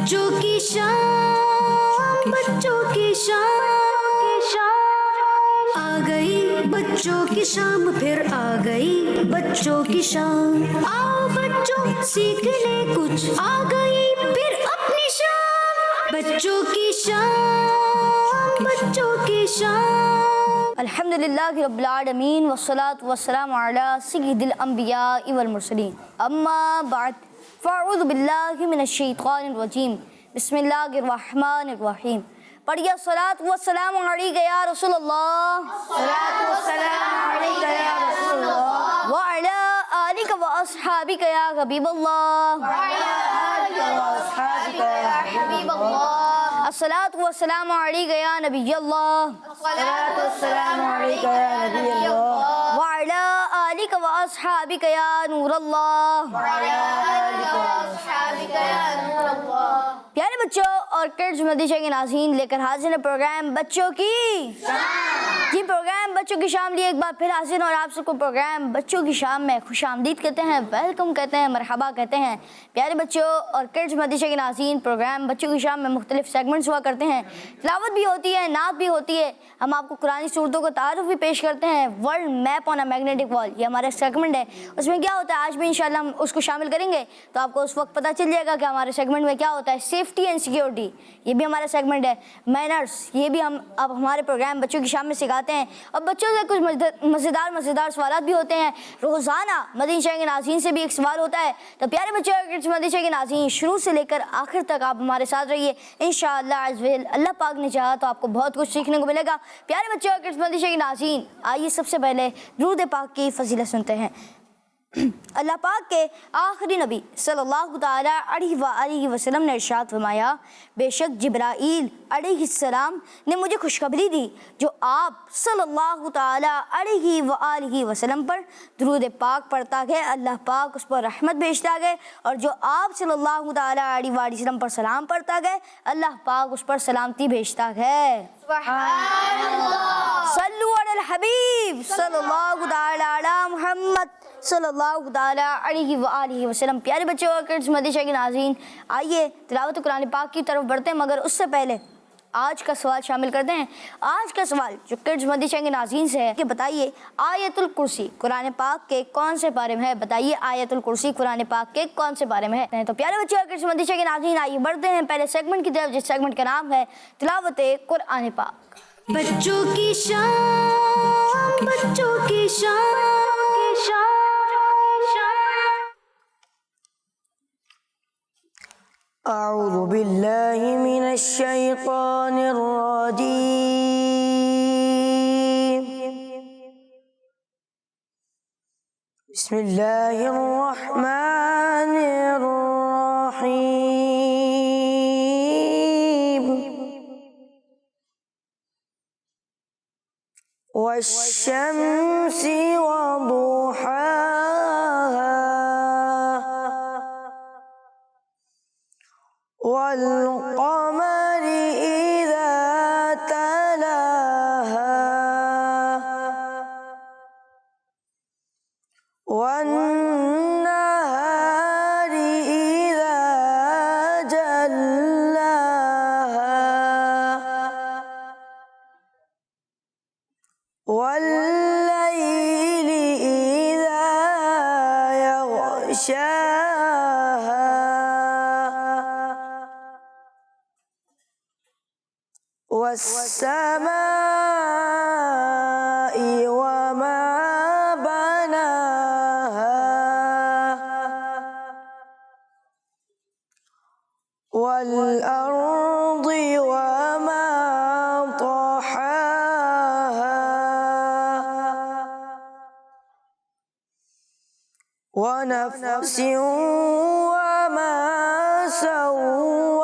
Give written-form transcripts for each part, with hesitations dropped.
बच्चों की शाम, बच्चों की शाम आ गई, बच्चों की शाम फिर आ गई, बच्चों की शाम। आओ बच्चों सीख ले कुछ, आ गई फिर अपनी शाम। बच्चों की शाम, बच्चों की शाम। अल्हम्दुलिल्लाहि रब्बिल आलमीन वस्सलातु वस्सलामु अला सय्यिदिल अंबिया वल मुरसलीन अम्मा बाद फ़अऊज़ु बिल्लाहि मिनश शैतानिर रजीम बिस्मिल्लाहिर रहमानिर रहीम। पढ़िए सलात व सलाम अलैका या रसूलल्लाह, सलात व सलाम अलैका या रसूलल्लाह व अला आलिका व अस्हाबिका या हबीबल्लाह, व अला आलिका व अस्हाबिका या हबीबल्लाह। अस्सलातु व सलाम अलैका या नबियल्लाह, अस्सलातु व सलाम अलैका या नबियल्लाह व अला आलिका व अस्हाबिका या नूरल्लाह, व अला आलिका व अस्हाबिका या नूरल्लाह। प्यारे बच्चों और किड्स मदरसे के नाज़रीन, लेकर हाजिर है प्रोग्राम बच्चों की जी। प्रोग्राम बच्चों की शाम लिए एक बार फिर हाजिर और आप सबको प्रोग्राम बच्चों की शाम में खुशामदीद कहते हैं, वेलकम कहते हैं, मरहबा कहते हैं। प्यारे बच्चों और किड्स मदरसे के नाज़रीन, प्रोग्राम बच्चों की शाम में मुख्तलिफ सेगमेंट्स हुआ करते हैं, तिलावत भी होती है, नात भी होती है, हम आपको कुरानी सूरतों का तारुफ भी पेश करते हैं। World map on a magnetic wall ये हमारा सेगमेंट है, उसमें क्या होता है आज भी इंशाल्लाह हम उसको शामिल करेंगे, तो आपको उस वक्त पता चल जाएगा कि हमारे सेगमेंट में क्या होता है। सेफ्टी एंड सिक्योरिटी ये भी हमारा सेगमेंट है। मैनर्स ये भी हम अब हमारे प्रोग्राम बच्चों की शाम में सिखाते हैं, और बच्चों से कुछ मज़ेदार सवाल भी होते हैं। रोज़ाना मदरसे के नाज़रीन से भी एक सवाल होता है। तो प्यारे बच्चों मदरसे के नाज़रीन, शुरू से लेकर आखिर तक आप हमारे साथ रहिए इंशाअल्लाह अज़्ज़वजल। अल्लाह पाक ने चाहा तो आपको बहुत कुछ सीखने को मिलेगा। प्यारे बच्चों मदरसे के नाज़रीन, आइए सबसे पहले दुरूद पाक की फजीलत सुनते हैं। अल्लाह पाक के आखिरी नबी सल्लल्लाहु ताला अलैहि वसल्लम ने इरशाद फरमाया, बेशक जिब्राईल अलैहिस्सलाम ने मुझे खुशखबरी दी, जो आप सल्लल्लाहु ताला अलैहि वसल्लम पर दुरूद पाक पढ़ता है अल्लाह पाक उस पर रहमत भेजता है, और जो आप सल्लल्लाहु ताला अलैहि वसल्लम पर सलाम पढ़ता है अल्लाह पाक उस पर सलामती भेजता है। सल्लु अलल हबीब सल्लल्लाहु ताला अला मुहम्मद सल्लल्लाहु ताला अलैहि वसल्लम। प्यारे बच्चों और किड्स मदरसे के नाज़रीन, आइए तिलावत कुरान पाक की तरफ बढ़ते हैं, मगर उससे पहले आज का सवाल शामिल करते हैं। आज का सवाल जो किड्स मदरसे के नाज़रीन से है कि बताइए आयतुल कुर्सी कुरान पाक के कौन से पारे में है। बताइए आयतुल कुर्सी कुरान पाक के कौन से पारे में है। तो प्यारे बच्चों और किड्स मदरसे के नाज़रीन, आइए बढ़ते हैं पहले सेगमेंट की तरफ, जिस सेगमेंट का नाम है तिलावत कुरान पाक। बच्चों की शाम, बच्चों की शाम। अऊज़ु बिल्लाहि मिनश शैतानिर रजीम। बिस्मिल्लाहिर रहमानिर रहीम। वश्शम्सी वदुहाहा वल्क़मरि इज़ा तलाहा वन्नहारि इज़ा जल्लाहा वल्लैलि इज़ा यग़शाहा वस्समाइ वमा बनाहा वल्अर्दि वमा तहाहा वनफ्सिन वमा सव्वाहा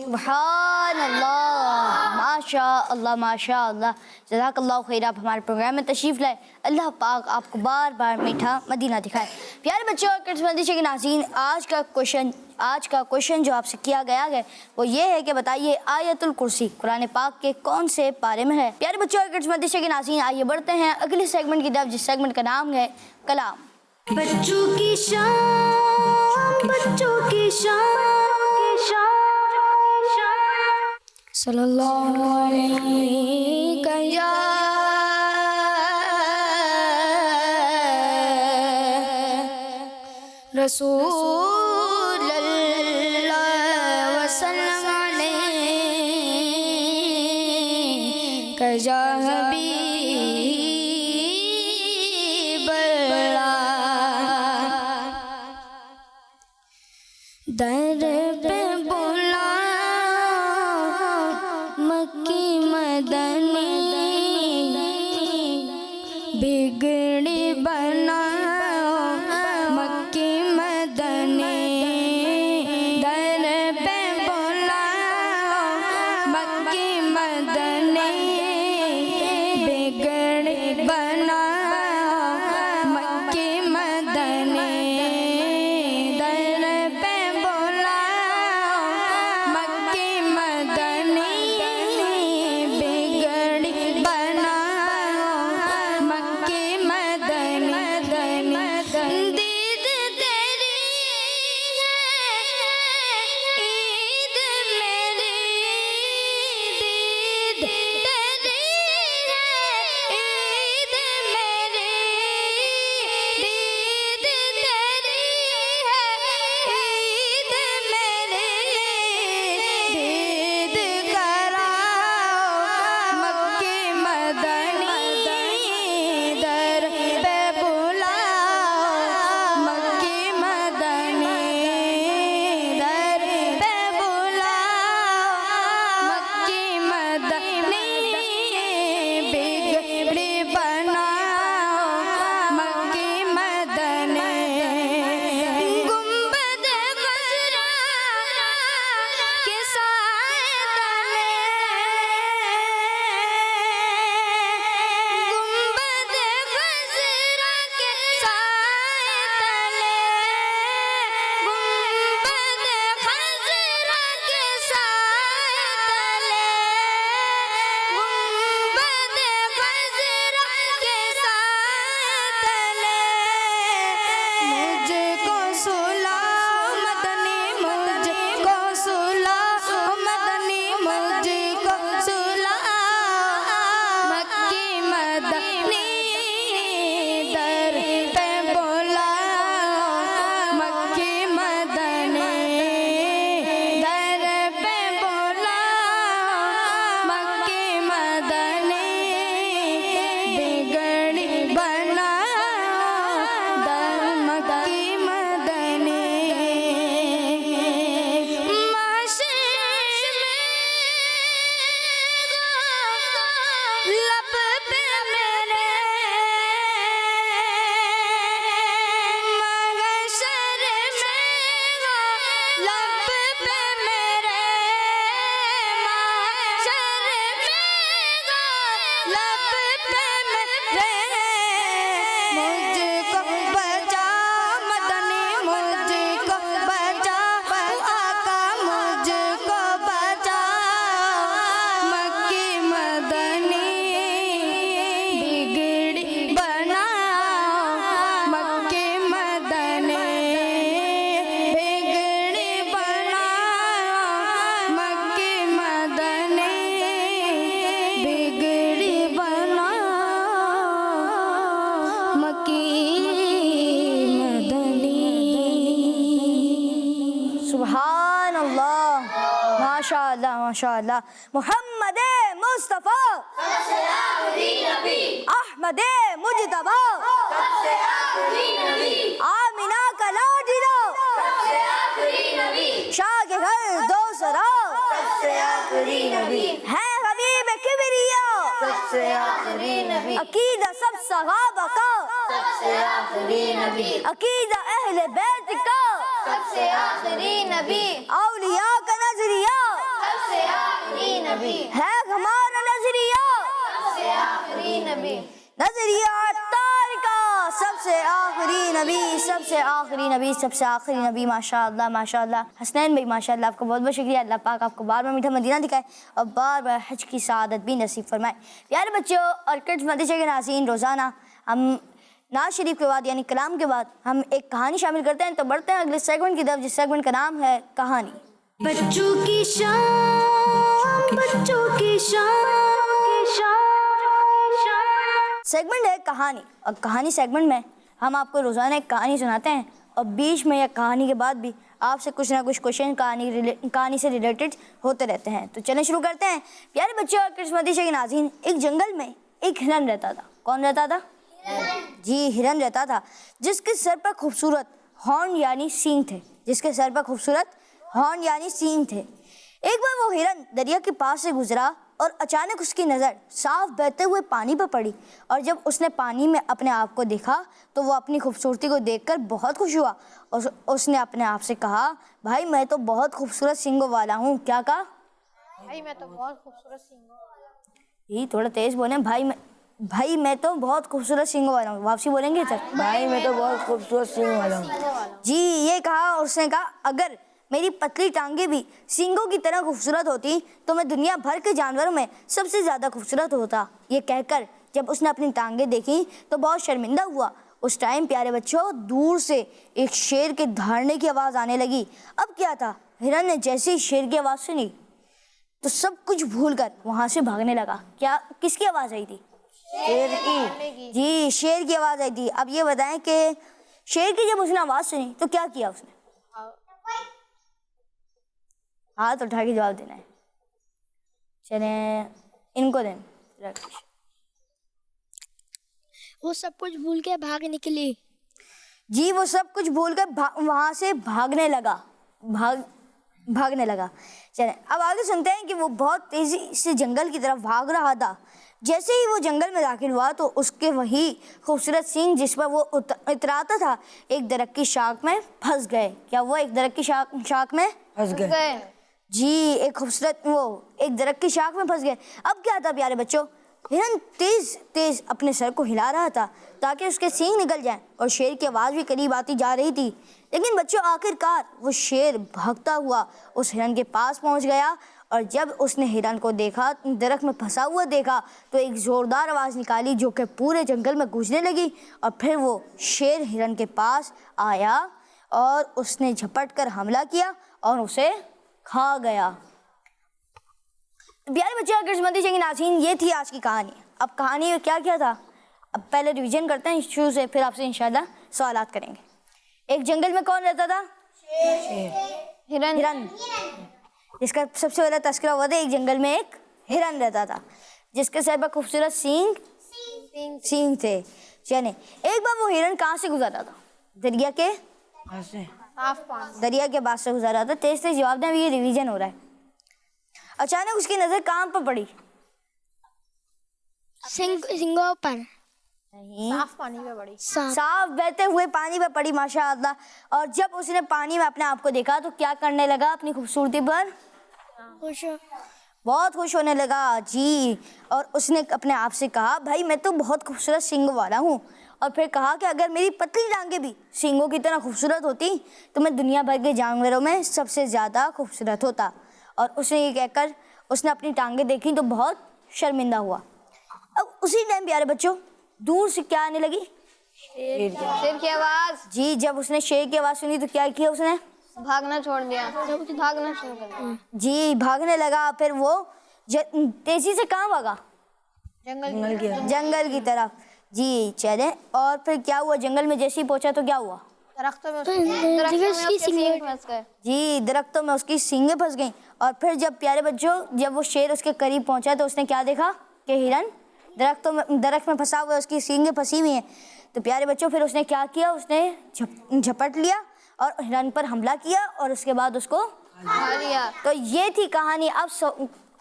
सुभान अल्लाह, माशा अल्लाह, माशा अल्लाह, जज़ाकल्लाहु खैर। आप हमारे प्रोग्राम में तशरीफ़ लाए, अल्लाह पाक आपको बार बार मीठा मदीना दिखाए। प्यारे बच्चों और किस्मत के नाज़रीन, आज का क्वेश्चन जो आपसे किया गया है वो ये है कि बताइए आयतुल कुर्सी कुरान पाक के कौन से पारे में है। प्यारे बच्चों और किस्मत के नाज़रीन, आइए बढ़ते हैं अगले सेगमेंट की तरफ, जिस सेगमेंट का नाम है कलाम। बच्चों की शान, बच्चों की शान, सल्लल्लाहु अलैहि या रसूल अल्लाह वसल्लम अलैहि या हबीब अल्लाह। दर पे बुला मक्की मदनी, बिगड़ी बना मक्की मदनी। दर पे बुला मक्की मदनी, बिगड़ी बना मक्की मदनी। दर पे बुला मक्की मदनी, बिगड़ी बना मक्की मदनी। दीद तेरी है ईद मेरी, दीद तेरी है ईद मेरी, दीद तेरी है ईद मेरी। दीद कराओ मक्की मदनी, दर पे बुलाओ मक्की मदनी। दर पे बुलाओ मक्की मदनी, बिगड़ी बनाओ मक्की मदनी। गुंबद गुजरा के साए तले, गुंबद गुजरा के साए तले, गुंबद गुजरा के साए तले, गुंबद गुजरा के साए तले। मुझको सुलाओ मदनी, मुझको सुलाओ मदनी, मुझको सुलाओ मक्की मदनी। दर पे बुलाओ मक्की मदनी, दर पे बुलाओ मक्की मदनी, बिगड़ी बनाओ दर मक्की मदनी। माशर में लब पे मेरे, महशर में लब पे मेरे, महशर में लब पे मेरे। मुझको बचाओ मदनी, मुझको बचाओ आका, मुझको बचाओ मक्की मदनी, बिगड़ी बनाओ मक्की मदनी, बिगड़ी बनाओ मक्की मदनी, बिगड़ी बनाओ मक्की मदनी। सुभान अल्लाह, माशा अल्लाह माशा अल्लाह। मोहम्मद मुस्तफ़ा अहमद मुजतबा, आमिना का लाडला, शाह के घर दोसरा, है हबीब किबरिया, अकीदा सब सहाबा का, अकीदा अहले बैत का, औलिया का नजरिया, है हमारा नजरिया, नबी नजरिया तारिका सबसे आखिरी नबी सबसे आखिरी नबी सबसे आखिरी नबी माशाअल्लाह माशाअल्लाह। हसनैन भाई माशाअल्लाह आपको बहुत बहुत शुक्रिया। अल्लाह पाक आपको बार बार मीठा मदीना दिखाए और बार बार हज की सआदत भी नसीब फरमाए। प्यारे बच्चों और किड्स मदरसे के नाज़रीन, रोज़ाना हम नाज शरीफ के बाद यानी कलाम के बाद हम एक कहानी शामिल करते हैं। तो बढ़ते हैं अगले सेगमेंट की तरफ, जिस सेगमेंट का नाम है कहानी। बच्चों की शान, बच्चों की शान। सेगमेंट है कहानी, और कहानी सेगमेंट में हम आपको रोज़ाना एक कहानी सुनाते हैं और बीच में या कहानी के बाद भी आपसे कुछ ना कुछ क्वेश्चन कहानी से रिलेटेड होते रहते हैं। तो चलें शुरू करते हैं। प्यारे बच्चों और किड्स मदरसे के नाज़रीन, एक जंगल में एक हिरन रहता था। कौन रहता था? जी, हिरन रहता था, जिसके सर पर खूबसूरत हॉर्न यानी सींग थे। जिसके सर पर खूबसूरत हॉर्न यानी सींग थे। एक बार वो हिरन दरिया के पास से गुजरा और अचानक उसकी नज़र साफ बहते हुए पानी पर पड़ी, और जब उसने पानी में अपने आप को देखा तो वो अपनी खूबसूरती को देखकर बहुत खुश हुआ और उसने अपने आप से कहा, भाई मैं तो बहुत खूबसूरत सींगों वाला हूँ। क्या कहा? भाई मैं तो बहुत खूबसूरत सींगों वाला हूँ। ये थोड़ा तेज बोले। भाई मैं तो बहुत खूबसूरत सींगों वाला हूँ। वापसी बोलेंगे सर? भाई मैं तो बहुत खूबसूरत सींग वाला हूँ। जी, ये कहा और उसने कहा, अगर मेरी पतली टांगे भी सींगों की तरह खूबसूरत होती तो मैं दुनिया भर के जानवरों में सबसे ज़्यादा खूबसूरत होता। ये कहकर जब उसने अपनी टांगे देखी तो बहुत शर्मिंदा हुआ। उस टाइम प्यारे बच्चों, दूर से एक शेर के दहाड़ने की आवाज़ आने लगी। अब क्या था, हिरन ने जैसे ही शेर की आवाज़ सुनी तो सब कुछ भूलकर वहाँ से भागने लगा। क्या, किसकी आवाज़ आई थी? शेर की। जी, शेर की आवाज़ आई थी। अब ये बताएं कि शेर की जब उसने आवाज़ सुनी तो क्या किया उसने? हाथ उठा के जवाब देना है। चलें इनको दें। वो सब कुछ भूल के भाग निकली। जी, वो सब कुछ भूलकर वहाँ से भागने लगा। चलें अब आगे सुनते हैं कि वो बहुत तेज़ी से जंगल की तरफ भाग रहा था। जैसे ही वो जंगल में दाखिल हुआ तो उसके वही खूबसूरत सींग जिस पर वो इतराता था एक दरख्त की शाख में फंस गए। क्या वो एक दरख्त की शाख में फंस गए? जी, एक खूबसूरत वो एक दरख्त की शाख में फंस गए। अब क्या था प्यारे बच्चों, हिरन तेज तेज अपने सर को हिला रहा था ताकि उसके सींग निकल जाएं और शेर की आवाज़ भी करीब आती जा रही थी। लेकिन बच्चों, आखिरकार वो शेर भागता हुआ उस हिरन के पास पहुंच गया, और जब उसने हिरन को देखा, दरख्त में फंसा हुआ देखा, तो एक ज़ोरदार आवाज़ निकाली जो कि पूरे जंगल में गूंजने लगी। और फिर वो शेर हिरन के पास आया और उसने झपट कर हमला किया और उसे खा गया। प्यारे बच्चे अगर समझते चाहिए नाज़रीन, ये थी आज की कहानी। अब कहानी में क्या क्या था, अब पहले रिवीजन करते हैं शुरू से, फिर आपसे इंशाल्लाह सवालात करेंगे। एक जंगल में कौन रहता था? हिरन। जिसका सबसे पहला तस्करा हुआ था। एक जंगल में एक हिरन रहता था जिसके सर पर खूबसूरत सींग थे। चले, एक बार वो हिरन कहाँ से गुजरा था? दरिया के पास से गुजरा था। तेज तेज जवाब दें, ये रिवीजन हो रहा है। अचानक उसकी नजर कहाँ पर पड़ी? सिंगों पर नहीं, साफ पानी पे पड़ी। साफ बहते हुए पानी पे पड़ी माशाअल्लाह। और जब उसने पानी में अपने आप को देखा तो क्या करने लगा? अपनी खूबसूरती पर बहुत खुश होने लगा। जी, और उसने अपने आप से कहा, भाई मैं तो बहुत खूबसूरत सींगों वाला हूँ। और फिर कहा कि अगर मेरी पतली टांगें भी सींगों की तरह खूबसूरत होती तो मैं दुनिया भर के जानवरों में सबसे ज़्यादा खूबसूरत होता। और उसने ये कहकर उसने अपनी टांगें देखी तो बहुत शर्मिंदा हुआ। अब उसी टाइम प्यारे बच्चों, दूर से क्या आने लगी? शेर की आवाज। जी, जब उसने शेर की आवाज़ सुनी तो क्या किया उसने? भागना छोड़ दिया। भागना शुरू कर दिया। जी, भागने लगा। फिर वो तेजी से कहाँ भागा? जंगल की तरफ। जी, चले, और फिर क्या हुआ? जंगल में जैसे ही पहुंचा तो क्या हुआ? दरख्तों में उसकी सींग फंस गए। जी, दरख्तों में उसकी सींगें फंस गईं। और फिर जब प्यारे बच्चों, जब वो शेर उसके करीब पहुंचा तो उसने क्या देखा कि हिरन दरख्त में फंसा हुआ है, उसकी सींगें फंसी हुई हैं। तो प्यारे बच्चों, फिर उसने क्या किया? उसने झपट लिया और हिरन पर हमला किया और उसके बाद उसको खा लिया। तो ये थी कहानी।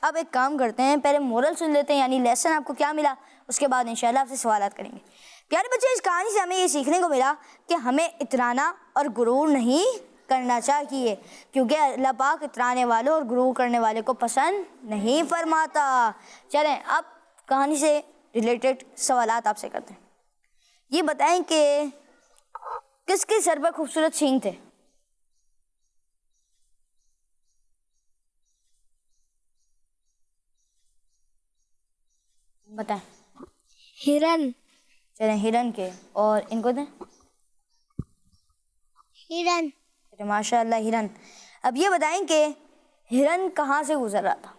अब एक काम करते हैं, पहले मोरल सुन लेते हैं, यानी लेसन आपको क्या मिला, उसके बाद इंशाल्लाह आपसे सवालात करेंगे। प्यारे बच्चे, इस कहानी से हमें ये सीखने को मिला कि हमें इतराना और गुरूर नहीं करना चाहिए, क्योंकि अल्लाह पाक इतराने वालों और गुरूर करने वाले को पसंद नहीं फरमाता। चलें अब कहानी से रिलेटेड सवालात आपसे करते हैं। ये बताएं कि किसके सर पर खूबसूरत सींग थे? बताएं। हिरन। चलें, हिरन के। और इनको दें। हिरन। माशाअल्लाह, हिरन। अब ये बताएं कि हिरन कहाँ से गुजर रहा था?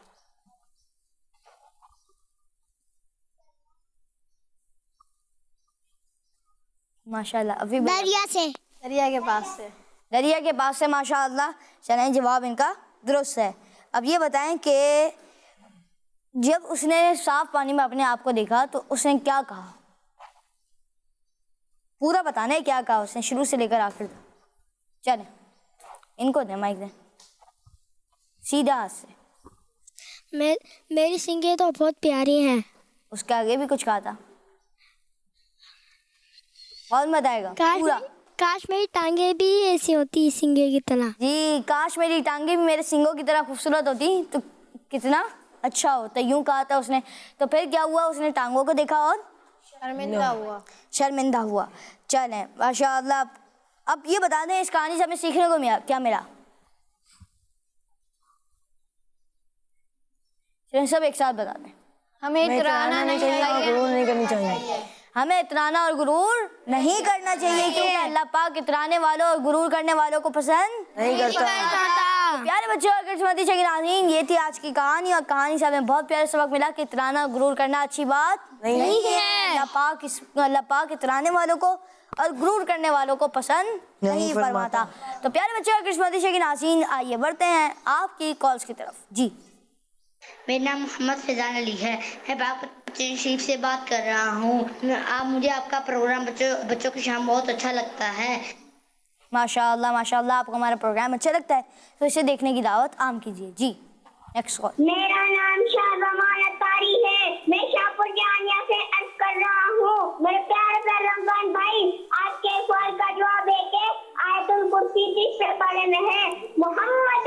माशाअल्लाह, अभी दरिया से। दरिया के पास से। दरिया के पास से, माशाअल्लाह। चलें, जवाब इनका दुरुस्त है। अब ये बताएं कि जब उसने साफ पानी में अपने आप को देखा तो उसने क्या कहा? पूरा बताना है क्या कहा उसने, शुरू से लेकर आखिर तक। चलें, इनको दें, माइक दें, सीधा हाथ से। मेरी सींगें तो बहुत प्यारी हैं। उसके आगे भी कुछ कहा था, और बताएगा पूरा। काश मेरी टांगे भी ऐसी होती सींगे की तरह। जी, काश मेरी टांगे भी मेरे सींगों की तरह खूबसूरत होती तो कितना अच्छा होता, यूं कहा था उसने। तो फिर क्या हुआ? उसने टांगों को देखा और शर्मिंदा हुआ। चलें, माशाअल्लाह। अब ये बता दें, इस कहानी से हमें सीखने को क्या मिला? चलें, सब एक साथ बता दें। हमें इतराना नहीं चाहिए, गुरूर नहीं करनी चाहिए। हमें इतराना और गुरूर नहीं करना चाहिए, क्योंकि अल्लाह पाक इतराने वालों और गुरूर करने वालों को पसंद नहीं करता। प्यारे बच्चों, अगर किस्मती शकीन नाज़रीन, ये थी आज की कहानी। और कहानी से हमें बहुत प्यारा सबक मिला कि इतराना और गुरूर करना अच्छी बात नहीं है। अल्लाह पाक इतराने वालों को और गुरूर करने वालों को पसंद नहीं फरमाता। तो प्यारे बच्चों, अगर किस्मती शकीन नाज़रीन, आइए बढ़ते हैं आपकी कॉल्स की तरफ। जी, मेरा नाम मोहम्मद फैजान अली है। मैं बागपत शरीफ से बात कर रहा हूँ। आप मुझे आपका प्रोग्राम बच्चों की शाम बहुत अच्छा लगता है। माशाअल्लाह, माशाअल्लाह, आपको हमारा प्रोग्राम अच्छा लगता है, तो इसे देखने की दावत आम कीजिए। जी, नेक्स्ट कॉल। मेरा नाम शाहजमान अत्तारी है। मैं शाहपुर जानिया से अर्ज कर रहा हूँ। मेरे प्यारे रमजान भाई, आज के सवाल का जवाब है कि आयतुल कुर्सी तीसरे पारे में है। मोहम्मद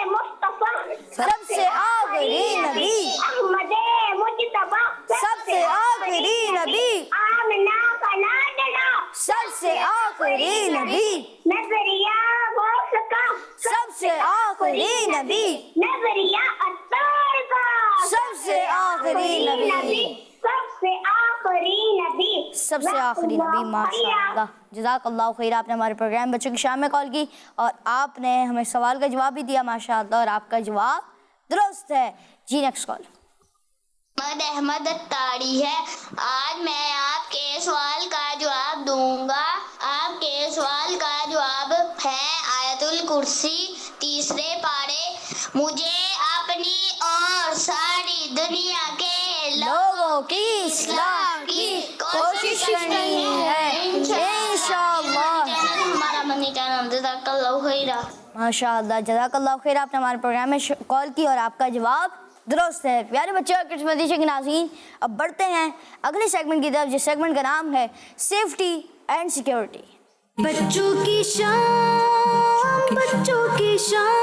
मुस्तफा सबसे आखिरी नबी, अहमद मुज्तबा सबसे आखिरी नबी, आमना का लाडला सबसे आखिरी नबी, नजरिया गौस का सबसे आखिरी नबी, नजरिया अत्तार का सबसे आखिरी नबी, सबसे आखिरी नबी, सबसे आखिरी नबी। माशाअल्लाह, जज़ाकल्लाहु खैर। आपने हमारे प्रोग्राम बच्चों की शाम में कॉल की और आपने हमें सवाल का जवाब भी दिया, माशाअल्लाह, और आपका जवाब दुरुस्त है। जी, नेक्स्ट कॉल। मोहम्मद अहमद अत्तारी है। आज मैं आपके सवाल का जवाब दूंगा। आपके सवाल का जवाब है आयतुल कुर्सी तीसरे पारे। मुझे अपनी और सारी दुनिया के लोगों की इस्लाह की कोशिश करनी है, इंशाअल्लाह। हमारा मनी चैनल जज़ाकल्लाहु खैरा। माशाअल्लाह, जज़ाकल्लाहु खैर। आपने हमारे प्रोग्राम में कॉल की और आपका जवाब दुरुस्त है। प्यारे बच्चों, किस्मती शकीन नाज़रीन, अब बढ़ते हैं अगले सेगमेंट की तरफ, जिस सेगमेंट का नाम है सेफ्टी एंड सिक्योरिटी। बच्चों की शान, बच्चों की शान।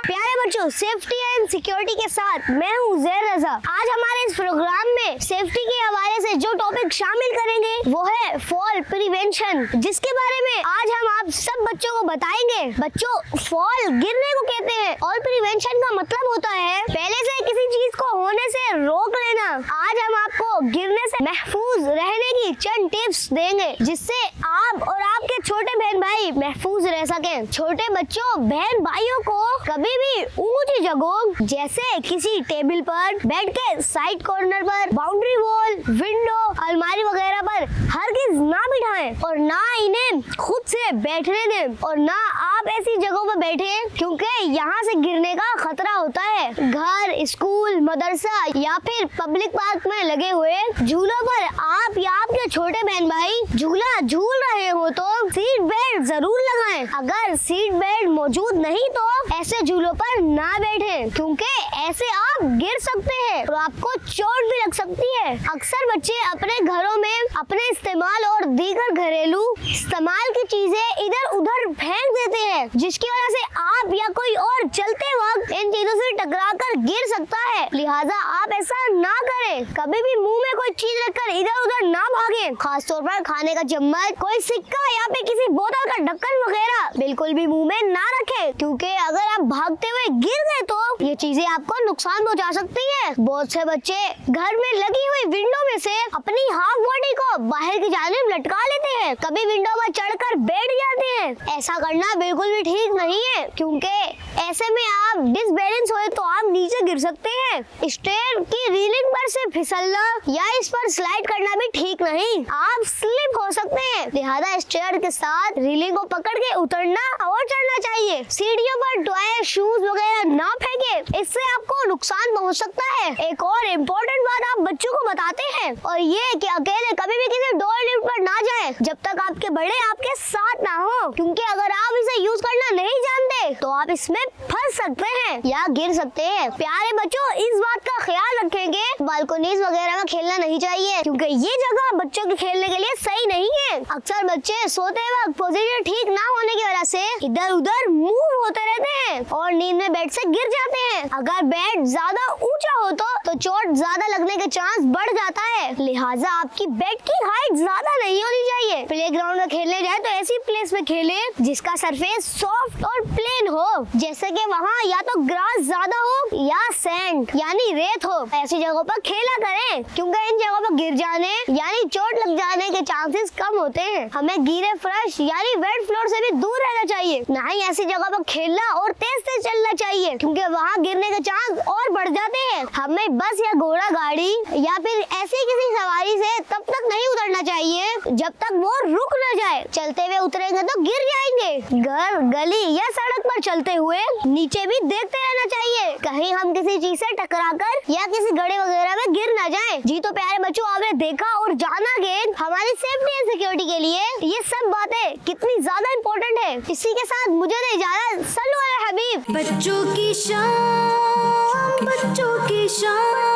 प्यारे बच्चों, सेफ्टी एंड सिक्योरिटी के साथ मैं हूँ ज़ेर रज़ा। आज हमारे इस प्रोग्राम में सेफ्टी के हवाले से जो टॉपिक शामिल करेंगे वो है फॉल प्रिवेंशन, जिसके बारे में आज हम आप सब बच्चों को बताएंगे। बच्चों, फॉल गिरने को कहते हैं और प्रिवेंशन का मतलब होता है पहले से किसी चीज को होने से रोक लेना। आज हम आपको गिरने से महफूज रहने की चंद टिप्स देंगे, जिससे आप और आपके छोटे बहन भाई महफूज रह सकें। छोटे बच्चों, बहन भाइयों को कभी भी ऊंची जगहों जैसे किसी टेबल पर, बेड के साइड कॉर्नर पर, बाउंड्री वॉल, विंडो, अलमारी वगैरह पर हरगिज ना बिठाएं और ना इन्हें खुद से बैठने दें, और ना आप ऐसी जगहों पर बैठे क्योंकि यहाँ से गिरने का खतरा होता है। घर, स्कूल, मदरसा या फिर पब्लिक पार्क में लगे हुए झूलों पर आप या आपके छोटे बहन भाई झूला झूल रहे हो तो सीट बेल्ट जरूर लगाएं। अगर सीट बेल्ट मौजूद नहीं तो ऐसे झूलों पर ना बैठें, क्योंकि ऐसे आप गिर सकते हैं और आपको चोट भी लग सकती है। अक्सर बच्चे अपने घरों में अपने इस्तेमाल और दीगर घरेलू इस्तेमाल की चीजें इधर उधर फेंक देते हैं, जिसकी वजह से आप या कोई और चलते वक्त इन चीजों से टकराकर गिर सकता है। लिहाजा आप ऐसा ना करें। कभी भी मुंह में कोई चीज रखकर इधर उधर ना भागें। खासतौर पर खाने का चम्मच, कोई सिक्का या फिर किसी बोतल का ढक्कन वगैरह बिल्कुल भी मुंह में ना रखें, क्योंकि अगर आप भागते हुए गिर गए तो ये चीजें आपको नुकसान पहुंचा सकती है। बहुत से बच्चे घर में लगी हुई विंडो में से अपनी हाफ बॉडी को बाहर की जानिब लटका लेते हैं, कभी विंडो पर चढ़कर बैठ जाते हैं। ऐसा करना बिल्कुल भी ठीक नहीं है, क्योंकि ऐसे में आप डिसबैलेंस हुए तो आप नीचे गिर सकते हैं। स्टेयर की रीलिंग पर से फिसलना या इस पर स्लाइड करना भी ठीक नहीं, आप स्लिप हो सकते हैं। लिहाजा स्टेयर के साथ रीलिंग को पकड़ के उतरना और चढ़ना चाहिए। सीढ़ियों पर टॉय, शूज वगैरह ना फेंके, इससे आपको नुकसान पहुंच सकता है। एक और इम्पोर्टेंट बात आप बच्चों को बताते हैं, और ये कि अकेले कभी भी किसी डोर लिफ्ट पर ना जाएं जब तक आपके बड़े आपके साथ ना हो, क्योंकि अगर आप इसे यूज करना नहीं जानते तो आप इसमें फंस सकते हैं या गिर सकते हैं। प्यारे बच्चों, इस बात का ख्याल रखेंगे बालकोनीज वगैरह में खेलना नहीं चाहिए, क्योंकि ये जगह बच्चों के खेलने के लिए सही नहीं है। अक्सर बच्चे सोते वक्त पोजीशन ठीक ना होने की वजह से इधर उधर मूव होते रहते हैं और नींद में बेड से गिर जाते हैं। अगर बेड ज्यादा ऊंचा हो तो चोट ज्यादा लगने के चांस बढ़ जाता है। लिहाजा आपकी बेड की हाइट ज्यादा नहीं होनी चाहिए। प्लेग्राउंड में खेलने जाए तो ऐसी प्लेस में खेले जिसका सरफेस सॉफ्ट और प्लेन हो, जैसे कि वहाँ या तो ग्रास ज्यादा हो या सैंड यानी रेत हो। ऐसी जगहों पर खेला करें, क्योंकि इन जगहों पर गिर जाने यानी चोट लग जाने के चांसेस कम होते हैं। हमें गीले फर्श यानी वेट फ्लोर से भी दूर रहना चाहिए, ना ही ऐसी जगह पर खेलना और तेज तेज चलना चाहिए, क्योंकि वहाँ गिरने के चांस और बढ़ जाते हैं। हमें बस या घोड़ा गाड़ी या फिर ऐसी किसी सवारी से तब तक नहीं उतरना चाहिए जब तक वो रुक न जाए। चलते हुए उतरेंगे तो गिर जाएंगे। घर, गली या सड़क पर चलते हुए नीचे भी देखते रहना चाहिए, कहीं हम किसी चीज से टकराकर या किसी गड्ढे वगैरह में गिर न जाएं। जी तो प्यारे बच्चों, आपने देखा और जाना कि हमारी सेफ्टी एंड सिक्योरिटी के लिए ये सब बातें कितनी ज्यादा इम्पोर्टेंट है। इसी के साथ मुझे दे इजाजत। सल्लु अला हबीब। बच्चों की शान, बच्चों की शान।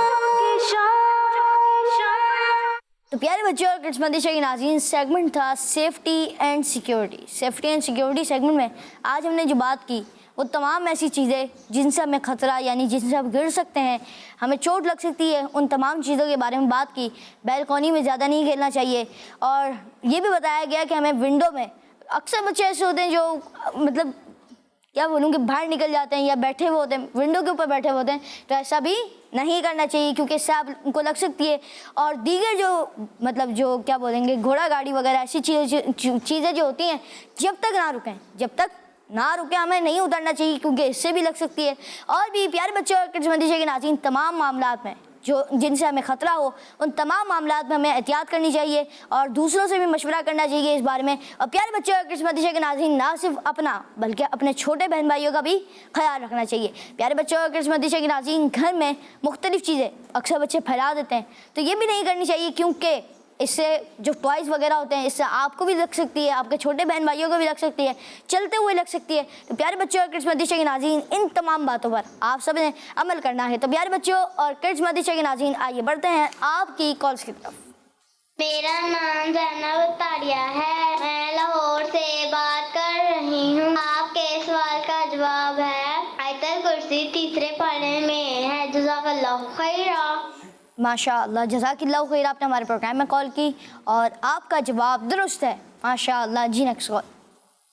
तो प्यारे बच्चों और किड्स मदरसा के नाज़रीन, सेगमेंट था safety and security. Safety and security segment में आज हमने जो बात की वो तमाम ऐसी चीज़ें जिनसे हमें ख़तरा यानी जिनसे हम गिर सकते हैं, हमें चोट लग सकती है, उन तमाम चीज़ों के बारे में बात की। बैल्कनी में ज़्यादा नहीं खेलना चाहिए, और ये भी बताया गया कि हमें विंडो में, अक्सर बच्चे ऐसे होते हैं जो मतलब क्या बोलूँ कि बाहर निकल जाते हैं या बैठे हुए होते हैं, विंडो के ऊपर बैठे हुए होते हैं, तो ऐसा भी नहीं करना चाहिए, क्योंकि इससे आपको लग सकती है। और दीगर जो मतलब जो क्या बोलेंगे घोड़ा गाड़ी वगैरह ऐसी चीज़ें जो होती हैं, जब तक ना रुके हमें नहीं उतरना चाहिए, क्योंकि इससे भी लग सकती है। और भी प्यारे बच्चों और किड्स मदरसा के नाज़रीन, तमाम मामलात में जो जिनसे हमें ख़तरा हो, उन तमाम मामलात में हमें एहतियात करनी चाहिए और दूसरों से भी मशवरा करना चाहिए इस बारे में। और प्यारे बच्चों और किड्स मदरसा के नाज़रीन, ना सिर्फ अपना बल्कि अपने छोटे बहन भाइयों का भी ख्याल रखना चाहिए। प्यारे बच्चों और किड्स मदरसा के नाज़रीन, घर में मुख्तलिफ़ चीज़ें अक्सर बच्चे फैला देते हैं, तो ये भी नहीं करनी चाहिए, क्योंकि इससे जो टॉयज़ वगैरह होते हैं, इससे आपको भी लग सकती है, आपके छोटे बहन भाइयों को भी लग सकती है, चलते हुए लग सकती है। तो प्यारे बच्चों और किड्स मदरसा के नाज़रीन, इन तमाम बातों पर आप सब ने अमल करना है। तो प्यारे बच्चों और किड्स मदरसा के नाज़रीन, आइए बढ़ते हैं आपकी कॉल्स की तरफ। मेरा नाम ज़ैनब तारिया है, मैं लाहौर से बात कर रही हूँ। आपके सवाल का जवाब है आयतुल कुर्सी तीसरे पारे में है। जज़ाकल्लाहु खैरा। माशाअल्लाह, जज़ाकिल्लाहु खैर। आपने हमारे प्रोग्राम में कॉल की और आपका जवाब दुरुस्त है, माशाअल्लाह। जी नेक्स्ट कॉल।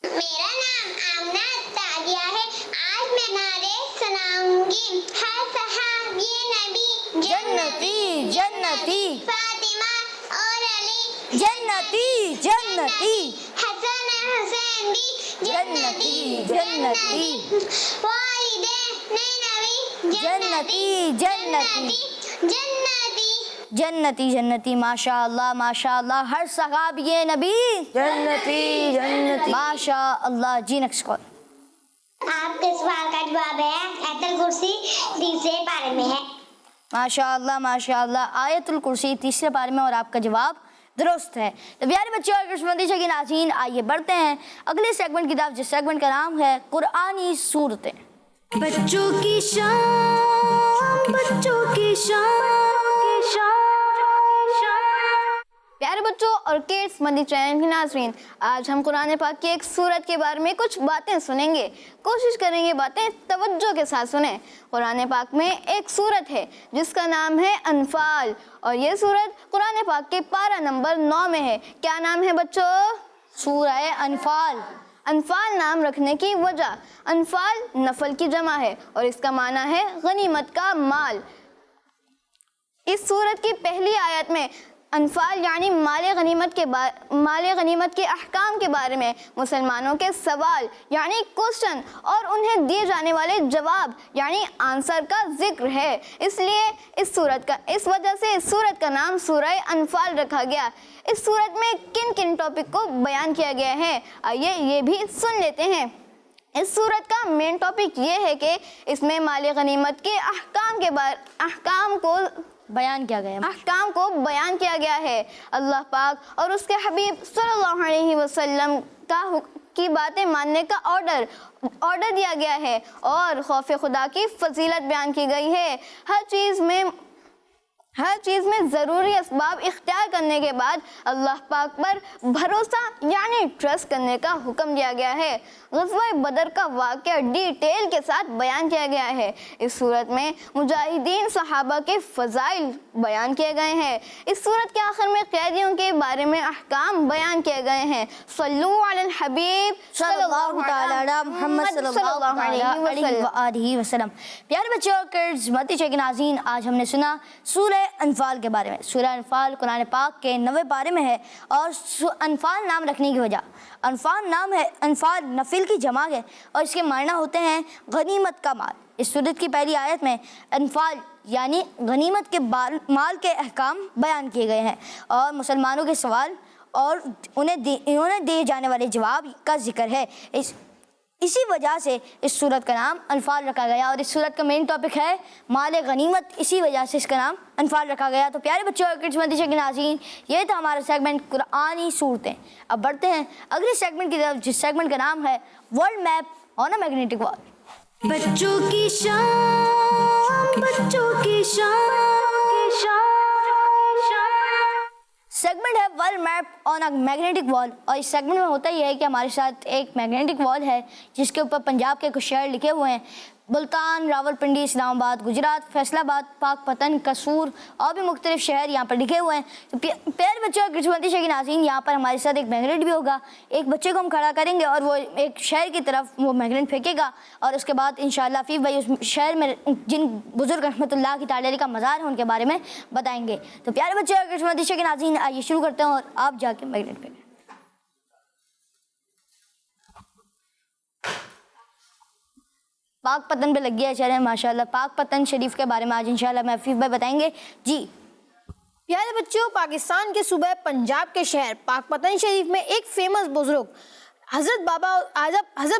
मेरा नाम आमना तारिया है, आज मैं नारे सुनाऊंगी। हर सहाबी नबी जन्नती जन्नती, फातिमा और अली जन्नती जन्नती, हसन हुसैन भी जन्नती जन्नती, वालिदैन नबी जन्नती जन्नती, जन्नती जन्नती जन्नती। माशाअल्लाह माशाअल्लाह, हर सहाबी नबी जन्नती जन्नती। माशाअल्लाह। जी नेक्स्ट कॉल। आपके सवाल का जवाब है आयतुल कुर्सी तीसरे पारे में है। माशाअल्लाह माशाअल्लाह, आयतुल कुर्सी तीसरे पारे में, और आपका जवाब दुरुस्त है। तो प्यारे बच्चों और किड्स मदरसा के नाज़रीन, आइए बढ़ते हैं अगले सेगमेंट की तरफ, जिस सेगमेंट का नाम है कुरानी सूरतें। बच्चों की शान, बच्चों की शान। प्यारे बच्चों और किड्स मदनी चैनल के नाज़रीन, आज हम कुरान पाक की एक सूरत के बारे में कुछ बातें सुनेंगे। कोशिश करेंगे बातें तवज्जो के साथ सुने। कुरान पाक में एक सूरत है जिसका नाम है अनफाल, और ये सूरत कुरान पाक के पारा नंबर 9 में है। क्या नाम है बच्चों? सूरह अनफाल। अनफाल नाम रखने की वजह, अनफाल नफल की जमा है और इसका माना है गनीमत का माल। इस सूरत की पहली आयत में अनफाल यानी माले गनीमत के अहकाम के बारे में मुसलमानों के सवाल यानी क्वेश्चन और उन्हें दिए जाने वाले जवाब यानी आंसर का जिक्र है। इसलिए इस वजह से इस सूरत का नाम सूरह अनफाल रखा गया। इस सूरत में किन किन टॉपिक को बयान किया गया है, आइए ये भी सुन लेते हैं। इस सूरत का मेन टॉपिक ये है कि इसमें माले गनीमत के अहकाम को बयान किया गया है। अल्लाह पाक और उसके हबीब सल्लल्लाहु अलैहि वसल्लम की बातें मानने का ऑर्डर दिया गया है और खौफ खुदा की फजीलत बयान की गई है। हर चीज़ में ज़रूरी असबाब इख्तियार करने के बाद अल्लाह पाक पर भरोसा यानी ट्रस्ट करने का हुक्म दिया गया है। ग़ज़वा बदर का वाक़या डिटेल के साथ बयान किया गया है। इस सूरत में मुजाहिदीन सहाबा के फ़ज़ाइल बयान किए गए हैं। इस सूरत के आखिर में कैदियों के बारे में अहकाम बयान किए गए हैं। सल्लु अलल हबीब सल्लल्लाहु तआला मुहम्मद सल्लल्लाहु अलैहि वसल्लम। प्यारे बच्चों और किड्स मदनी चैनल के नाज़रीन, आज हमने सुना सूरह अनफाल के बारे में। सूरह अनफाल कुरान पाक के 9वें पारे में है और अनफाल नाम रखने की वजह, अनफाल नफिल की जमा है और इसके मायना होते हैं गनीमत का माल। इस सूरत की पहली आयत में अनफाल यानी गनीमत के माल के अहकाम बयान किए गए हैं और मुसलमानों के सवाल और उन्हें दिए जाने वाले जवाब का जिक्र है। इसी वजह से इस सूरत का नाम अनफाल रखा गया और इस सूरत का मेन टॉपिक है माल गनीमत। इसी वजह से इसका नाम अनफाल रखा गया। तो प्यारे बच्चों और किड्स मदनी चैनल के नाज़रीन, ये था हमारा सेगमेंट कुरानी सूरतें। अब बढ़ते हैं अगले सेगमेंट की तरफ, जिस सेगमेंट का नाम है world map on a magnetic wall. बच्चों की शान, बच्चों की शान। सेगमेंट है world map on a magnetic wall और इस सेगमेंट में होता ही है कि हमारे साथ एक मैग्नेटिक वॉल है जिसके ऊपर पंजाब के कुछ शहर लिखे हुए हैं। मुल्तान, रावलपिंडी, इस्लामाबाद, गुजरात, फैसलाबाद, पाकपतन, कसूर और भी मुख्तलिफ शहर यहाँ पर लिखे हुए हैं। तो प्यारे बच्चों और किस्मती शहर के नाज़रीन, यहाँ पर हमारे साथ एक मैग्नेट भी होगा। एक बच्चे को हम खड़ा करेंगे और वो एक शहर की तरफ वो मैग्नेट फेंकेगा और उसके बाद इंशाअल्लाह फिर भाई उस शहर में जिन बुजुर्ग रहमतुल्लाह की ताला का मज़ार है उनके बारे में बताएंगे। तो प्यारे बच्चों और किस्मती शहर के नाज़रीन, आइए शुरू करते हैं और आप जाके मैग्नेट फेंकें। पाकपतन पे लग गया चले माशाल्लाह। पाकपतन शरीफ के बारे में आज इंशाल्लाह मैं हफीज़ भाई बताएंगे जी। प्यारे बच्चों, पाकिस्तान के सूबे पंजाब के शहर पाकपतन शरीफ में एक फेमस बुजुर्ग हज़रत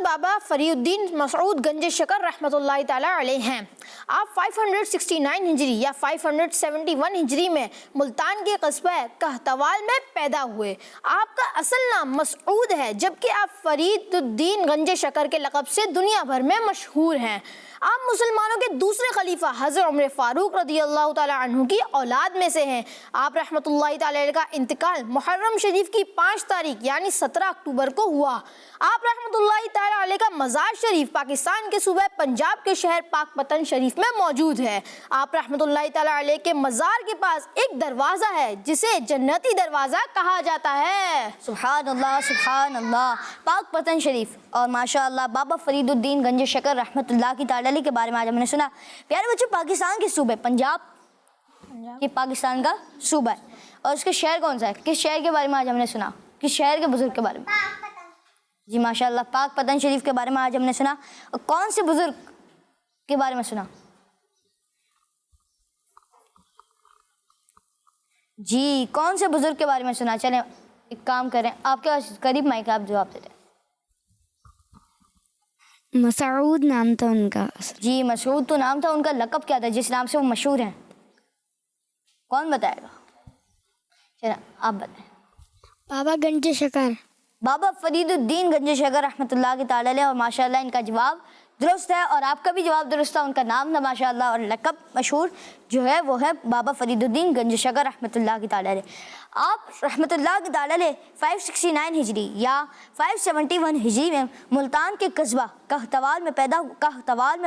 बाबा फरीउद्दीन मसऊद गंज शकर रहमतुल्लाह ताला अलैह हैं। आप 569 हिजरी या 571 हिजरी में मुल्तान के कस्बा कहतवाल में पैदा हुए। आपका असल नाम मसऊद है जबकि आप फरीदुद्दीन गंज शकर के लक़ब से दुनिया भर में मशहूर हैं। आप मुसलमानों के दूसरे खलीफा हज़रत उमर फारूक रज़ियल्लाहु ताला अन्हु की औलाद में से हैं। आप रहमतुल्लाह ताला अलैह का इंतकाल मुहर्रम शरीफ की 5 तारीख यानी 17 अक्टूबर को हुआ। आप रहमतुल्लाह ताला अलैह का मज़ार शरीफ पाकिस्तान के सूबे पंजाब के शहर पाकपतन शरीफ में मौजूद है। आप रहमतुल्लाह ताला अलैह के मज़ार के पास एक दरवाज़ा है जिसे जन्नती दरवाज़ा कहा जाता है। सुभान अल्लाह, सुभान अल्लाह। पाकपतन शरीफ और माशाअल्लाह बाबा फरीदुद्दीन गंज शकर रहमतुल्लाह की ताला के बारे में आज हमने सुना। प्यारे बच्चों, पाकिस्तान के सूबे पंजाब ये पाकिस्तान का सूबा है और उसके शहर कौन सा है? किस शहर के बारे में आज हमने सुना? किस शहर के बुजुर्ग के बारे में? जी माशाअल्लाह, पाकपतन शरीफ के बारे में आज हमने सुना। और कौन से बुजुर्ग के बारे में सुना? जी, कौन से बुजुर्ग के बारे में सुना? चलें एक काम करें, आपके पास करीब माइक, आप जवाब दे दें। मसऊद नाम था उनका। जी, मसऊद तो नाम था, उनका लक़ब क्या था जिस नाम से वो मशहूर हैं? कौन बताएगा? चलो आप बताएं। बाबा गंज शकर। बाबा फरीदुद्दीन गंज शकर रहमतुल्लाह की ताला अलैह। और माशाअल्लाह इनका जवाब दुरुस्त है और आपका भी जवाब दुरुस्त था। उनका नाम था माशाअल्लाह और लक़ब मशहूर जो है वो है बाबा फरीदुद्दीन गंज शकर रहमतुल्लाह ताला अलैह। आप रहमतुल्लाह ताला अलैह 569 हिजरी या 571 हिजरी में मुल्तान के कस्बा कहतवाल में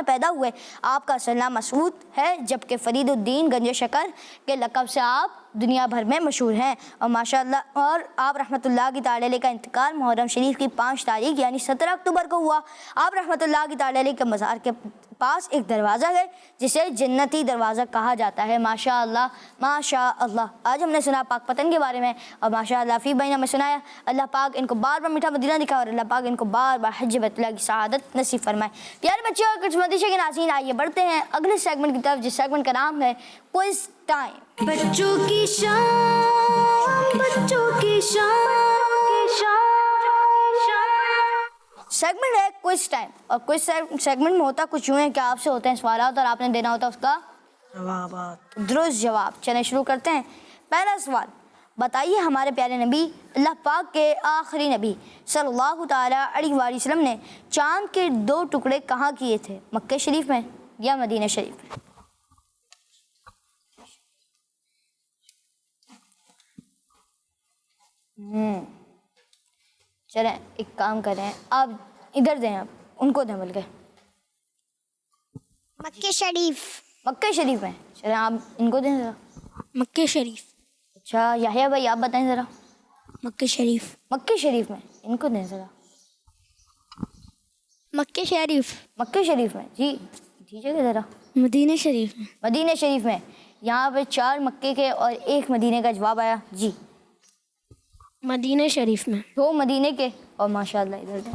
पैदा हुए। आपका असल नाम मसूद है, जबकि फरीदुद्दीन गंज शकर के लक़ब से आप दुनिया भर में मशहूर हैं। और माशाअल्लाह और आप रहमतुल्लाह ताला अलैह का इंतकाल मुहर्रम शरीफ की 5 तारीख यानी 17 अक्टूबर को हुआ। आप रहमतुल्लाह ताला अलैह के मज़ार के पास एक दरवाज़ा है जिसे जन्नती दरवाज़ा कहा जाता है। माशाअल्लाह माशाअल्लाह। आज हमने सुना पाक पतन के बारे में और माशाअल्लाह फ़ी भाई ने हमें सुनाया। अल्लाह पाक इनको बार बार मीठा मदीना दिखा और अल्लाह पाक इनको बार बार हज बैतुल्लाह की सआदत नसीब फरमाए। प्यारे बच्चों और कुछ मदीशे के नाज़रीन, आइए बढ़ते हैं अगले सेगमेंट की तरफ, जिस सेगमेंट का नाम है क्विज टाइम। बच्चों की शान, बच्चों की शान। सेगमेंट है क्विज टाइम और क्विज सेगमेंट में होता कुछ यूँ है कि आपसे होते हैं सवालात और आपने देना होता है उसका दुरुस्त जवाब। चलिए शुरू करते हैं। पहला सवाल, बताइए हमारे प्यारे नबी अल्लाह पाक के आखिरी नबी सल्लल्लाहु ताला अलैहि वसल्लम ने चांद के 2 टुकड़े कहाँ किए थे, मक्के शरीफ में या मदीना शरीफ में? चलें एक काम करें, आप इधर दें, आप उनको दें बल्कि मक्के शरीफ। मक्के शरीफ में। चलें आप इनको दें ज़रा। मक्के शरीफ। अच्छा याहिया भाई आप बताएं ज़रा। मक्के शरीफ। मक्के शरीफ में, इनको दें ज़रा। मक्के शरीफ। मक्के शरीफ में जी, दीजिएगा ज़रा। मदीना शरीफ में। मदीना शरीफ में। यहाँ पे 4 मक्के के और 1 मदीने का जवाब आया जी। मदीना शरीफ में। 2 मदीने के और माशाअल्लाह इधर दें।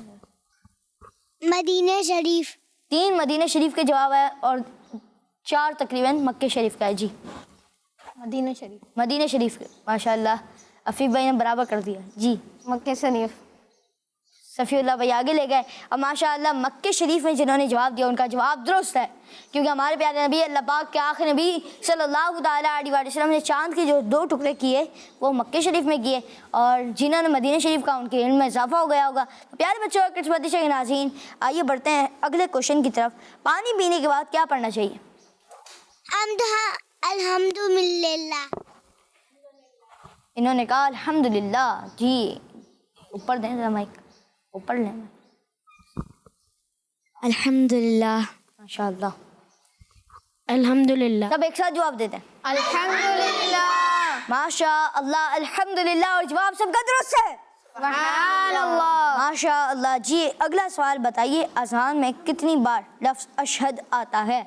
मदीना शरीफ। 3 मदीना शरीफ के जवाब आया और 4 तकरीबन मक्के शरीफ का है जी। मदीना शरीफ। मदीना शरीफ के माशाअल्लाह अफीफ भाई ने बराबर कर दिया जी। मक्के शरीफ। सफ़ीउल्लाह भाई आगे ले गए और माशाअल्लाह मक्के शरीफ में जिन्होंने जवाब दिया उनका जवाब दुरुस्त है, क्योंकि हमारे प्यारे नबी अल्लाह पाक के आखिरी नबी सल्लल्लाहु ताला अलैहि वसल्लम ने चांद के जो 2 टुकड़े किए वो मक्के शरीफ में किए और जिन्होंने मदीना शरीफ का उनके इल्म में इजाफा हो गया होगा। तो प्यारे बच्चों और किस मदीशे के नाज़रीन, आइए बढ़ते हैं अगले क्वेश्चन की तरफ। पानी पीने के बाद क्या पढ़ना चाहिए? अल्हम्दुलिल्लाह। इन्होंने कहा अल्हम्दुलिल्लाह जी। ऊपर दें ज़रा माइक, ऊपर लें। अल्हम्दुलिल्लाह। माशाअल्लाह। अल्हम्दुलिल्लाह। सब एक साथ जवाब देते हैं। अल्हम्दुलिल्लाह। माशाअल्लाह अल्हम्दुलिल्लाह और जवाब सबका दुरुस्त है। सुभानअल्लाह। माशाअल्लाह जी। अगला सवाल बताइए, अज़ान में कितनी बार लफ्ज़ अशहद आता है?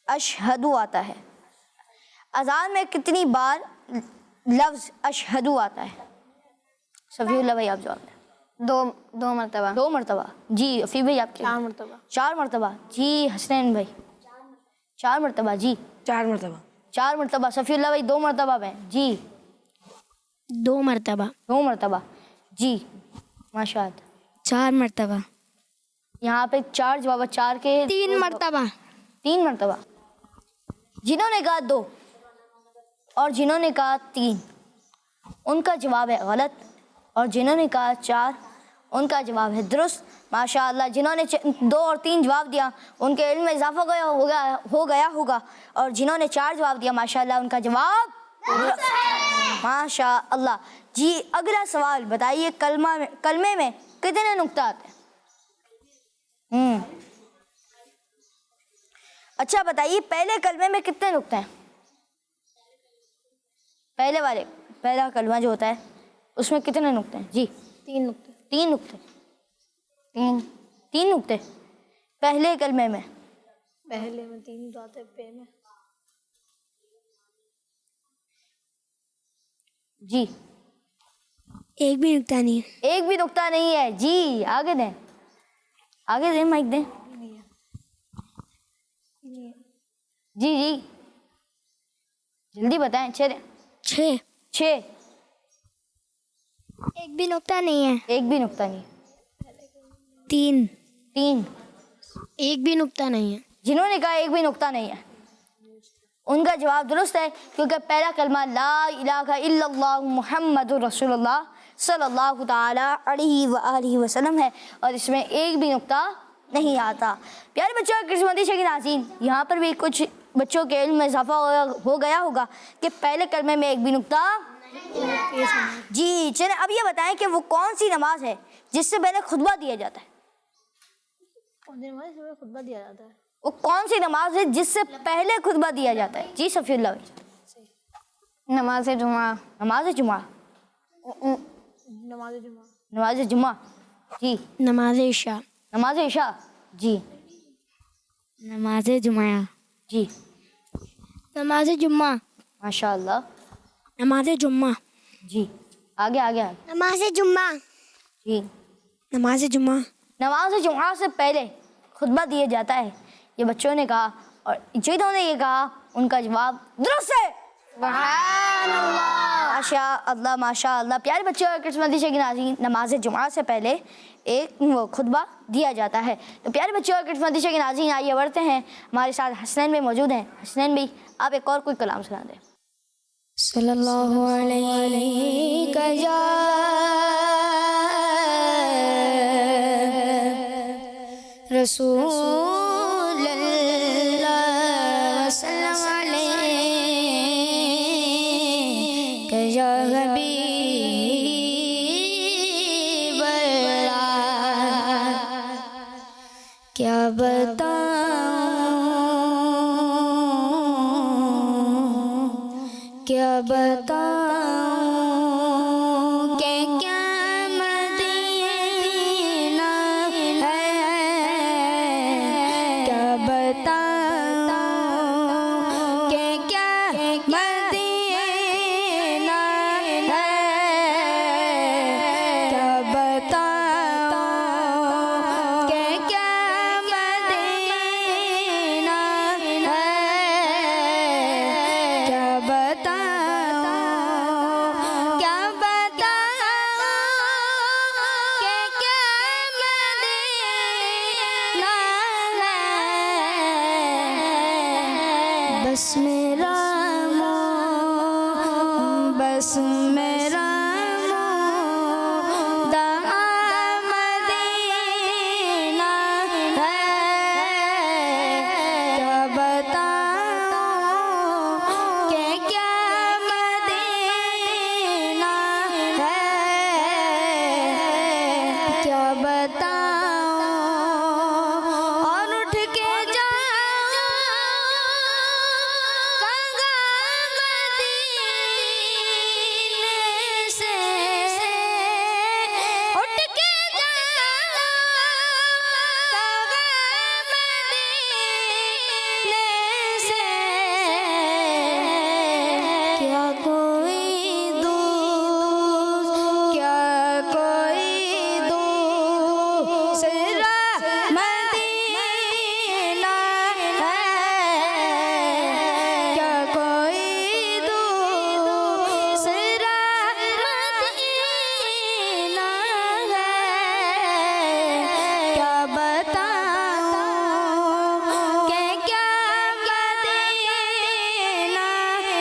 अशहदु आता है। अज़ान में कितनी बार लफ्ज़ अशहदु आता है? सफ़ीउल्लाह भाई आप जवाब दें। 2 मरतबा। 2 मरतबा जी। अफीफ भाई आपके? 4 मरतबा। 4 मरतबा जी। हसनैन भाई 4 मरतबा जी। 4 मरतबा। 4 मरतबा। सफ़ीउल्लाह भाई 2 मरतबा में जी। 2 मरतबा। 2 मरतबा जी। माशाअल्लाह। 4 मरतबा। यहाँ पे 4 जवाब, 4 के 3 मरतबा। 3 मरतबा। जिन्होंने कहा 2 और जिन्होंने कहा 3 उनका जवाब है गलत और जिन्होंने कहा 4 उनका जवाब है दुरुस्त। माशाअल्लाह जिन्होंने 2 और 3 जवाब दिया उनके इल्म में इजाफा हो गया होगा और जिन्होंने 4 जवाब दिया माशाअल्लाह उनका जवाब माशाअल्लाह जी। अगला सवाल बताइए, कलमे में कितने नुक्ता आते हैं? अच्छा बताइए, पहले कलमे में कितने नुक्ते हैं? पहला कलमा जो होता है उसमें कितने नुक्ते हैं जी? 3 नुक्ते। 3 नुक्ते। 3 नुक्ते पहले कलमे में। पहले में 3 जाते, पे में जी। एक भी नुक्ता नहीं है। एक भी नुक्ता नहीं है जी। आगे दें, आगे दें, माइक दें जी जी, जल्दी बताएं। 6। 6। एक भी नुक्ता नहीं है। एक भी नुक्ता नहीं। 3। 3। एक भी नुक्ता नहीं है। जिन्होंने कहा एक भी नुक्ता नहीं है उनका जवाब दुरुस्त है, क्योंकि पहला कलमा ला इलाहा इल्लल्लाह मुहम्मदुर रसूलुल्लाह सल्लल्लाहु ताला अलैहि व आलिहि वसल्लम है और इसमें एक भी नुक्ता नहीं आता। प्यारे बच्चों, किस्मती शकीन नाज़रीन, यहाँ पर भी कुछ बच्चों के इल्म में इजाफा हो गया होगा कि पहले कलमे में एक भी नुक्ता जी। चलिए अब ये बताएं कि वो कौन सी नमाज है जिससे पहले खुतबा दिया जाता है? खुतबा दिया जाता है। वो कौन सी नमाज है जिससे पहले खुतबा दिया जाता है? जी सफीउल्लाह भाई। नमाज जुमा। नमाज जुमा। नमाज जुमा। नमाज जुमा जी। नमाज इशा। नमाज इशा जी। नमाज जुमा। जी नमाज जुम्मा। माशाअल्लाह। नमाज जुम्मा। जी आगे आगे आगे। नमाज जुम्मा। जी नमाज जुम्मा। नमाज जुमा से पहले खुतबा दिया जाता है, ये बच्चों ने कहा और जिन्होंने ये कहा उनका जवाब दुरुस्त है। माशा अल्लाह माशा अल्लाह। प्यारे बच्चों, किस्मती शकीन नाज़रीन, नमाज जुमा से पहले एक खुतबा दिया जाता है। तो प्यारे बच्चों, किस्मती शकीन नाज़रीन, आइए बढ़ते हैं। हमारे साथ हसनैन भाई मौजूद हैं। हसनैन भाई, आप एक और कोई कलाम सुना दें। सल्लल्लाहु अलैहि रसूल अल्लाह सल्लल्लाहु अलैहि या हबीब अल्लाह, क्या बताऊं क्या बताऊं कि क्या मदीना है, क्या बताऊं कि क्या मदीना है, क्या बताऊं कि क्या मदीना है, क्या बताऊं क्या बताऊं कि क्या मदीना है, बस मेरा बस मेरा मदीना है, क्या बताऊं कि क्या मदीना है, क्या बताऊं और उठ के जाऊं कंगा मदीने से, उठ के जाऊं कंगा मदीने से, क्या कोई दूसरा मदीना है, क्या कोई दूसरा मदीना है, क्या बताऊं कि क्या मदीना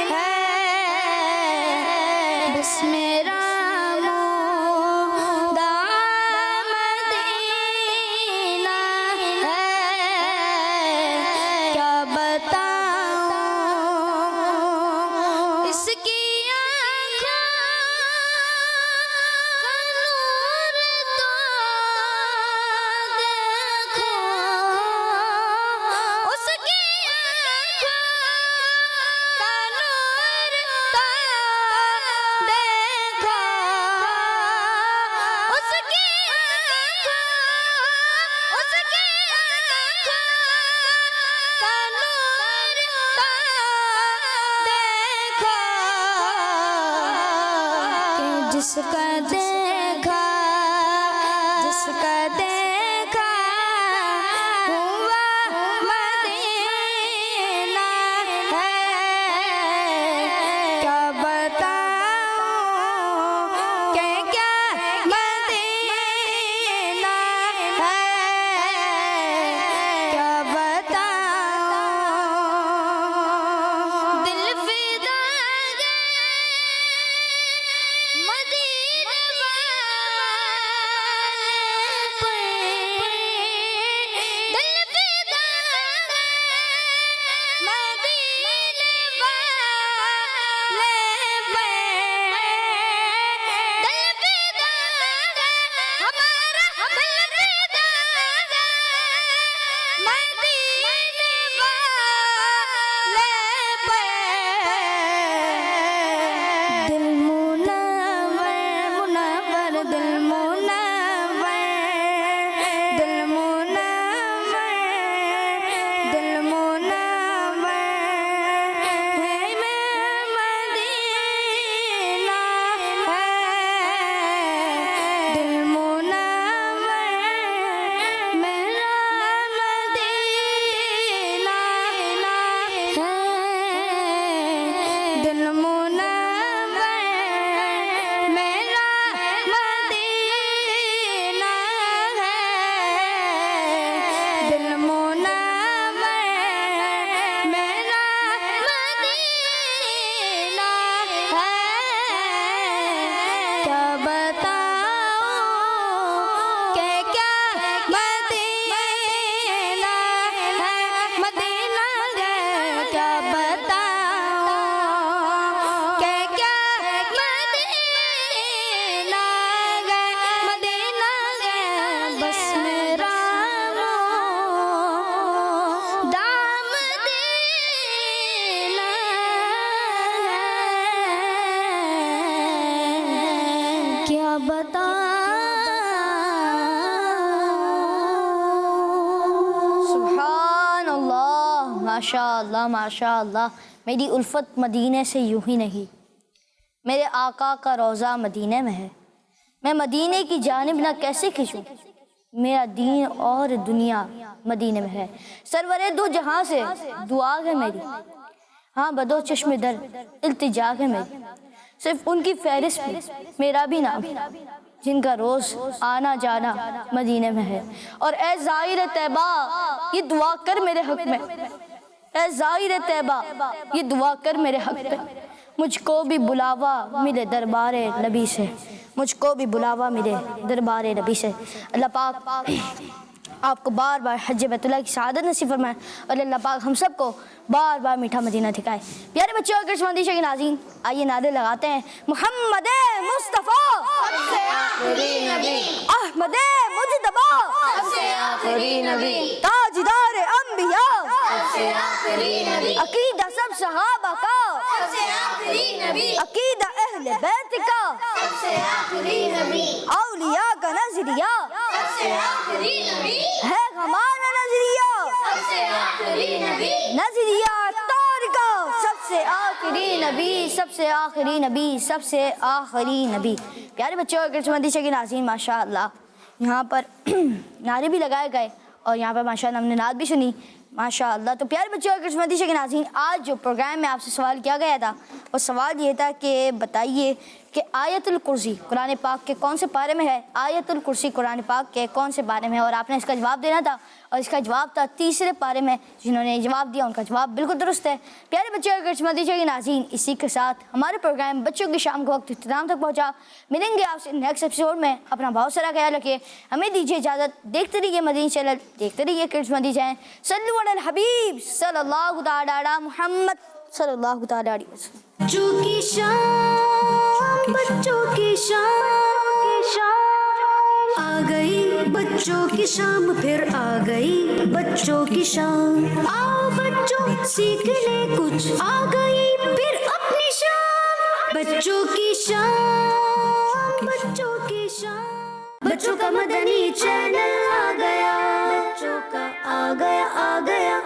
है, बस मेरा मदीना है, क्या बताऊं इसकी आँखों का नूर तो देखो, उसकी आँखों का नूर तो देखो, उसकी आँखों का नूर तो देखो, कि जिसका देखा हुआ मदीना है, क्या बताऊं कि क्या मदीना है, क्या बताऊं दिल फिदा मदीना सुभान अल्लाह, माशाअल्लाह माशाअल्लाह। मेरी उल्फत मदीने से यूं ही नहीं, मेरे आका का रोज़ा मदीने में है। मैं मदीने की जानिब ना कैसे खिंचूं, मेरा दीन और दुनिया मदीने में है। सरवरे दो जहां से दुआ है मेरी, हाँ बदो चश्मे दर इल्तिजा है मेरी। सिर्फ उनकी फहरिस्त में मेरा भी नाम, जिनका रोज़ आना जाना मदीने में है। और ए ज़ाहिर तैबा ये दुआ कर मेरे हक में, ए ज़ाहिर तैबा ये दुआ कर मेरे हक में। मुझको भी बुलावा मिले दरबारे नबी से, मुझको भी बुलावा मिले दरबारे नबी से। अल्लाह पाक आपको बार बार हज बैतुल्लाह की सआदत नसीब फरमाए और अल्लाह पाक हम सबको बार बार मीठा मदीना दिखाए। प्यारे बच्चों और कृष्णवंती के नाज़रीन, आइए नारे लगाते हैं। मुहम्मद मुस्तफ़ा अहमद मुजतबा ताजदार अंबिया अकीदा सब सहाबा का अकीदा अहले बैत का औलिया का नजरिया है हमारा नजरिया नजरिया तार का सबसे आखिरी नबी, सबसे आखिरी नबी, सबसे आखिरी नबी। प्यारे बच्चों और कृष्णवंती के नाज़रीन, माशाअल्लाह यहाँ पर नारे भी लगाए गए और यहाँ पर माशाअल्लाह हमने नात भी सुनी, माशाअल्लाह। तो प्यारे बच्चों और कृष्णवंती के नाज़रीन, आज जो प्रोग्राम में आपसे सवाल किया गया था वो सवाल ये था कि बताइए कि आयतुल कुर्सी कुरान पाक के कौन से पारे में है। आयतुल कुर्सी कुरान पाक के कौन से पारे में है, और आपने इसका जवाब देना था और इसका जवाब था तीसरे पारे में। जिन्होंने जवाब दिया उनका जवाब बिल्कुल दुरुस्त है। प्यारे बच्चों और कृष्णवंती के नाज़रीन, इसी के साथ हमारे प्रोग्राम बच्चों की शाम का वक्त इख्तिताम तक पहुँचा। मिलेंगे आपसे नेक्स्ट एपिसोड में। अपना बहुत सारा ख्याल रखिए, हमें दीजिए इजाज़त। देखते रहिए मदीना चैनल, देखते रहिए कृष्णवंती चैनल। सल्लु अलल हबीब सल्लल्लाहु तआला अला मुहम्मद सल्लल्लाहु तआला अलैहि वसल्लम। बच्चों की शाम, बच्चों की शाम आ गई, बच्चों की शाम फिर आ गई, बच्चों की शाम। आओ बच्चों सीख ले कुछ, आ गई फिर अपनी शाम। बच्चों की शाम, बच्चों की शाम। बच्चों का मदनी चैनल आ गया, बच्चों का आ गया, आ गया।